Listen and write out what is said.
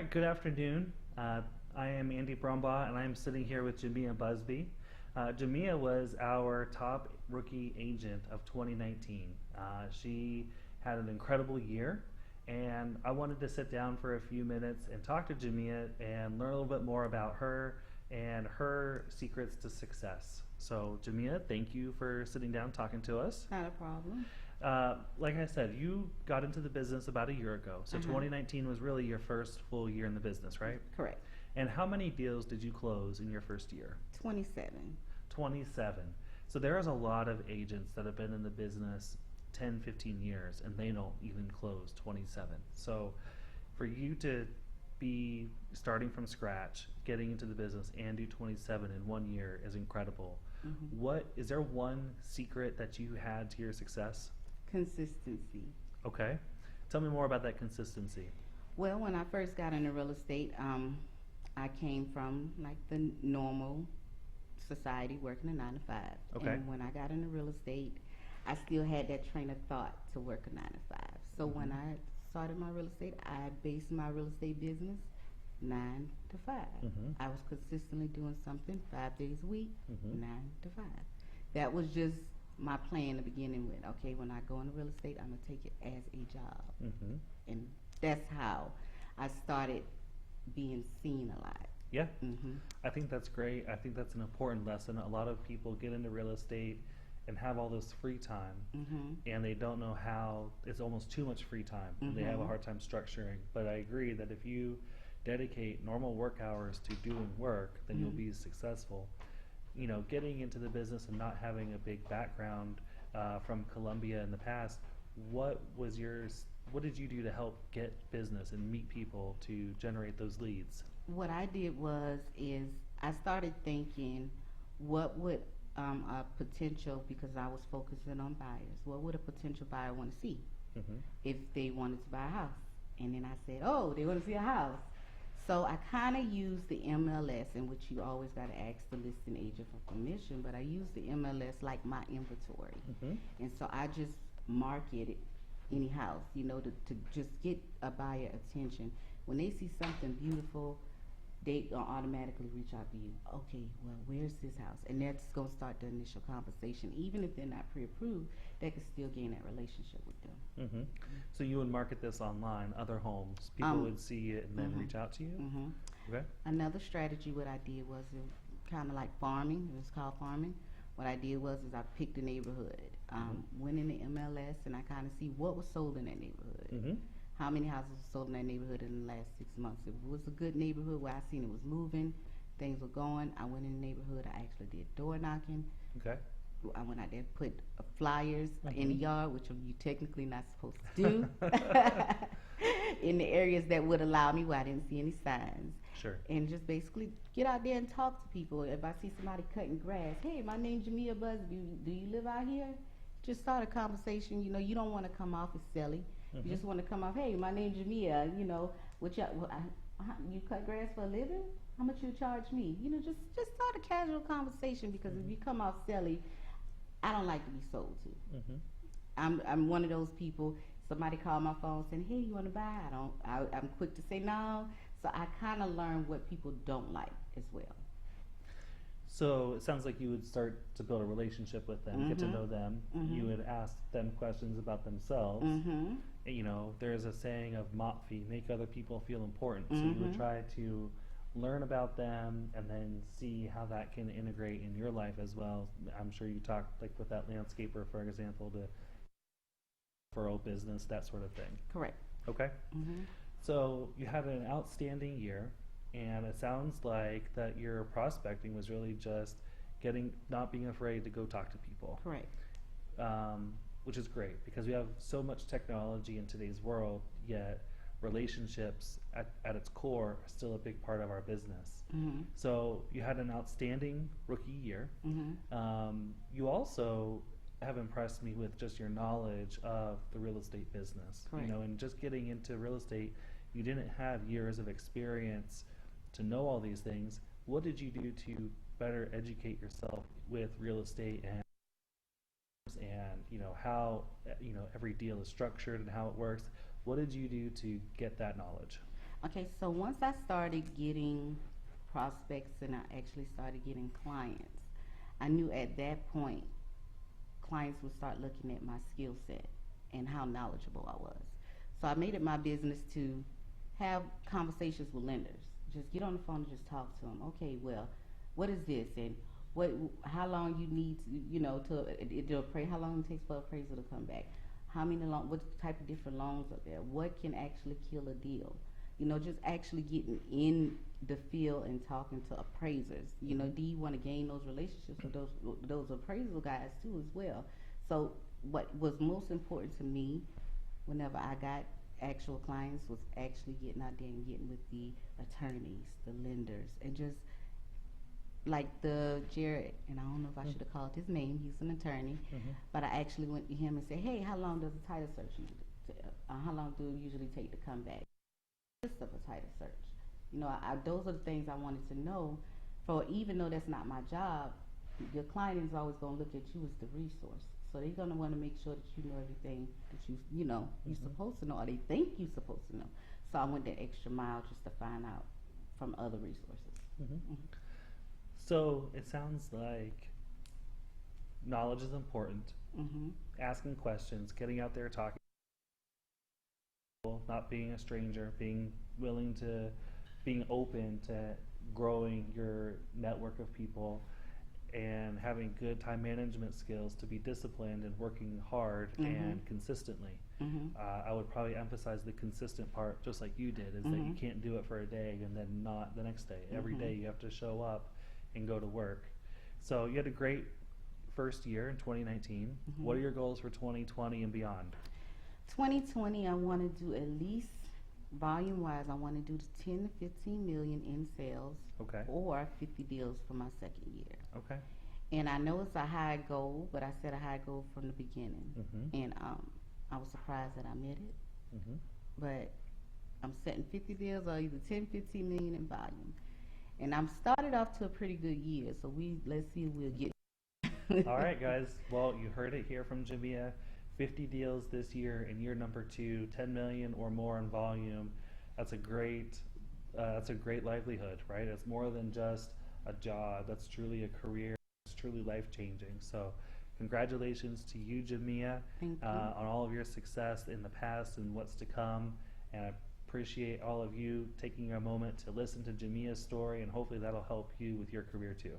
right, good afternoon. I am Andy Brumbaugh, and I'm sitting here with Jamiea Busby. Jamiea was our top rookie agent of 2019. She had an incredible year, and I wanted to sit down for a few minutes and talk to Jamiea and learn a little bit more about her and her secrets to success. So, Jamiea, thank you for sitting down talking to us. Not a problem. Like I said, you got into the business about a year ago. So 2019 was really your first full year in the business, right? Correct. And how many deals did you close in your first year? 27. 27. So there is a lot of agents that have been in the business 10, 15 years and they don't even close 27. So for you to be starting from scratch, getting into the business and do 27 in 1 year is incredible. Is there one secret that you had to your success? Consistency. Okay. Tell me more about that consistency. Well, when I first got into real estate, I came from like the normal society, working a 9 to 5. Okay. And when I got into real estate, I still had that train of thought to work a 9 to 5. So when I started my real estate, I based my real estate business 9 to 5. I was consistently doing something 5 days a week, 9 to 5. That was just my plan to begin with. Okay, when I go into real estate, I'm gonna take it as a job, and that's how I started being seen a lot. Yeah, I think that's great. I think that's an important lesson. A lot of people get into real estate and have all this free time, and they don't know how. It's almost too much free time. And they have a hard time structuring. But I agree that if you dedicate normal work hours to doing work, then you'll be successful. You know, getting into the business and not having a big background from Columbia in the past, what did you do to help get business and meet people to generate those leads? What I did is I started thinking, what would a potential, because I was focusing on buyers, what would a potential buyer want to see if they wanted to buy a house? And then I said, oh, they want to see a house. So I kind of used the MLS, in which you always got to ask the listing agent for permission, but I used the MLS like my inventory. And so I just marketed any house, you know, to just get a buyer attention. When they see something beautiful, they gonna automatically reach out to you. Okay, well, where's this house? And that's gonna start the initial conversation. Even if they're not pre-approved, they can still gain that relationship with them. So you would market this online, other homes. People would see it and then reach out to you? Okay. Another strategy, what I did was kind of like farming. It was called farming. What I did was I picked a neighborhood, went in the MLS, and I kind of see what was sold in that neighborhood. How many houses were sold in that neighborhood in the last 6 months. If it was a good neighborhood where I seen it was moving, things were going, I went in the neighborhood. I actually did door knocking. Okay. I went out there and put flyers in the yard, which you technically not supposed to do, in the areas that would allow me where I didn't see any signs. Sure. And just basically get out there and talk to people. If I see somebody cutting grass, hey, my name's Jamiea Busby. Do you live out here? Just start a conversation. You know, you don't want to come off as silly. You just want to come off, hey, my name's Jamiea. You know, you cut grass for a living? How much you charge me? You know, just start a casual conversation, because if you come off silly, I don't like to be sold to. I'm one of those people. Somebody called my phone saying, hey, you want to buy? I'm quick to say no. So I kind of learn what people don't like as well. So it sounds like you would start to build a relationship with them, get to know them. You would ask them questions about themselves. You know, there's a saying of Mopfi, make other people feel important. So you would try to learn about them and then see how that can integrate in your life as well. I'm sure you talked like with that landscaper, for example, to referral business, that sort of thing. Correct. Okay. So you had an outstanding year, and it sounds like that your prospecting was really just not being afraid to go talk to people. Correct. Which is great, because we have so much technology in today's world, yet relationships at its core are still a big part of our business. So you had an outstanding rookie year. You also have impressed me with just your knowledge of the real estate business. Correct. You know, and just getting into real estate, you didn't have years of experience to know all these things. What did you do to better educate yourself with real estate and you know how every deal is structured and how it works? What did you do to get that knowledge? Okay, so once I started getting prospects and I actually started getting clients, I knew at that point clients would start looking at my skill set and how knowledgeable I was. So I made it my business to have conversations with lenders. Just get on the phone and just talk to them. Okay, well, what is this, and what? How long you need? To appraise? How long it takes for appraisal to come back? How many loan? What type of different loans are there? What can actually kill a deal? Just actually getting in the field and talking to appraisers. Do you want to gain those relationships with those appraisal guys too as well? So what was most important to me whenever I got actual clients was actually getting out there and getting with the attorneys, the lenders, and just like the Jared, and I don't know if I should have called his name. He's an attorney, but I actually went to him and said, "Hey, how long does a title search usually? How long do it usually take to come back? List of a title search. Those are the things I wanted to know. For even though that's not my job, your client is always going to look at you as the resource. So they're going to want to make sure that you know everything that you're supposed to know, or they think you're supposed to know. So I went the extra mile just to find out from other resources. So it sounds like knowledge is important. Asking questions, getting out there, talking, not being a stranger, being willing to, being open to growing your network of people, and having good time management skills to be disciplined and working hard and consistently. I would probably emphasize the consistent part, just like you did, is that you can't do it for a day and then not the next day. Every day you have to show up and go to work. So you had a great first year in 2019. What are your goals for 2020 and beyond? 2020, I want to do at least volume wise. I want to do 10 to 15 million in sales, or 50 deals for my second year. And I know it's a high goal, but I set a high goal from the beginning, and I was surprised that I met it. But I'm setting 50 deals, or either 10, 15 million in volume, and I'm started off to a pretty good year. So let's see if we'll get. All right, guys. Well, you heard it here from Jamiea. 50 deals this year in year number 2, 10 million or more in volume. That's a great livelihood, right? It's more than just a job. That's truly a career. It's truly life changing. So congratulations to you, Jamiea, on all of your success in the past and what's to come. And I appreciate all of you taking a moment to listen to Jamia's story, and hopefully that'll help you with your career too.